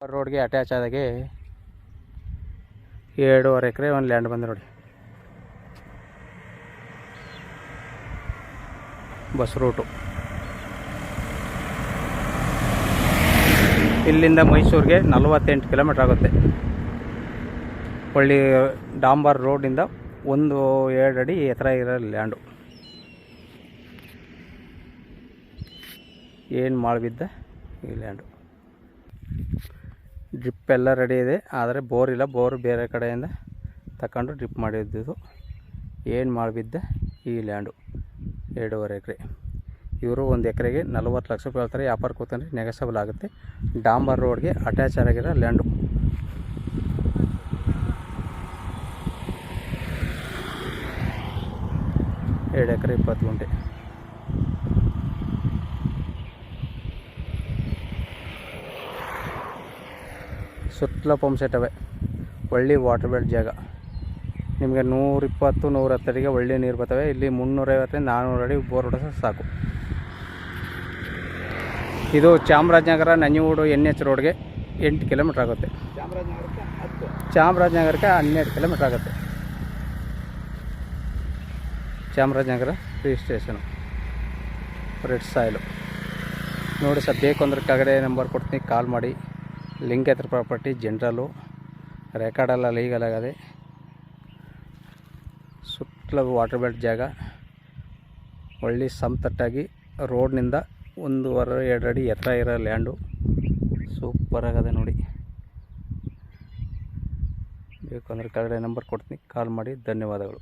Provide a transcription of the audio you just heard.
ರೋಡ್ಗೆ ಅಟ್ಯಾಚ್ ಆದಾಗೆ 2.5 ಎಕರೆ ಒಂದು ಲ್ಯಾಂಡ್ ಬಂದು ನೋಡಿ. ಬಸ್ ರೂಟು ಇಲ್ಲಿಂದ ಮೈಸೂರಿಗೆ 48 ಕಿಲೋಮೀಟ್ರ್ ಆಗುತ್ತೆ. ಒಳ್ಳೆ ಡಾಂಬರ್ ರೋಡಿಂದ 1-2 ಅಡಿ ಎತ್ತರ ಇರೋ ಲ್ಯಾಂಡು. ಏನು ಮಾಡಿಬಿದ್ದ ಈ ಲ್ಯಾಂಡು. ಡ್ರಿಪ್ ಎಲ್ಲ ರೆಡಿ ಇದೆ, ಆದರೆ ಬೋರ್ ಇಲ್ಲ. ಬೋರ್ ಬೇರೆ ಕಡೆಯಿಂದ ತಗೊಂಡು ಡ್ರಿಪ್ ಮಾಡಿದ್ದು. ಏನು ಮಾಡಿಬಿದ್ದ ಈ ಲ್ಯಾಂಡು 2.5 ಎಕರೆ. ಇವರು 1 ಎಕರೆಗೆ 40 ಲಕ್ಷ ರೂಪಾಯಿ ಹೇಳ್ತಾರೆ. ವ್ಯಾಪಾರ ಕೂತಂದ್ರೆ ನೆಗೆಸಬಲ್ ಆಗುತ್ತೆ. ಡಾಂಬರ್ ರೋಡ್ಗೆ ಅಟ್ಯಾಚ್ ಆಗಿರೋ ಲ್ಯಾಂಡು. ಎರಡು ಎಕರೆ 20 ಗುಂಟೆ. ಸುತ್ತಲ ಪಂಪ್ ಸೆಟ್ ಅವೆ. ಒಳ್ಳೆ ವಾಟರ್ ಬೆಲ್ಟ್ ಜಾಗ. ನಿಮಗೆ 120-110 ಅಡಿಗೆ ಒಳ್ಳೆ ನೀರು ಬರ್ತವೆ. ಇಲ್ಲಿ 350-400 ಅಡಿ ಬೋರ್ ಹೊಡೆಸ ಸಾಕು. ಇದು ಚಾಮರಾಜನಗರ ನಂಜನಗೂಡು NH ರೋಡ್ಗೆ 8 ಕಿಲೋಮೀಟ್ರ್ ಆಗುತ್ತೆ. ಚಾಮರಾಜನಗರಕ್ಕೆ 12 ಕಿಲೋಮೀಟ್ರ್ ಆಗುತ್ತೆ. ಚಾಮರಾಜನಗರ ರಿಜಿಸ್ಟ್ರೇಷನು ರೆಡ್ ಸಾಯಿಲು ನೋಡಿ ಸರ್. ಬೇಕು ಅಂದ್ರೆ ಕೆಳಗಡೆ ನಂಬರ್ ಕೊಡ್ತೀನಿ, ಕಾಲ್ ಮಾಡಿ. ಲಿಂಗೇತ್ರ ಪ್ರಾಪರ್ಟಿ ಜನರಲ್ಲು ರೆಕಾರ್ಡೆಲ್ಲ ಲೀಗಲ್ ಆಗದೆ. ಸುತ್ತಲೂ ವಾಟರ್ ಬೆಲ್ಟ್ ಜಾಗ. ಒಳ್ಳೆ ಸಮತಟ್ಟಾಗಿ ರೋಡ್ನಿಂದ 1.5-2 ಅಡಿ ಎತ್ತರ ಇರೋ ಲ್ಯಾಂಡು. ಸೂಪರ್ ಆಗದೆ ನೋಡಿ. ಬೇಕು ಅಂದರೆ ಕೆಳಗಡೆ ನಂಬರ್ ಕೊಡ್ತೀನಿ, ಕಾಲ್ ಮಾಡಿ. ಧನ್ಯವಾದಗಳು.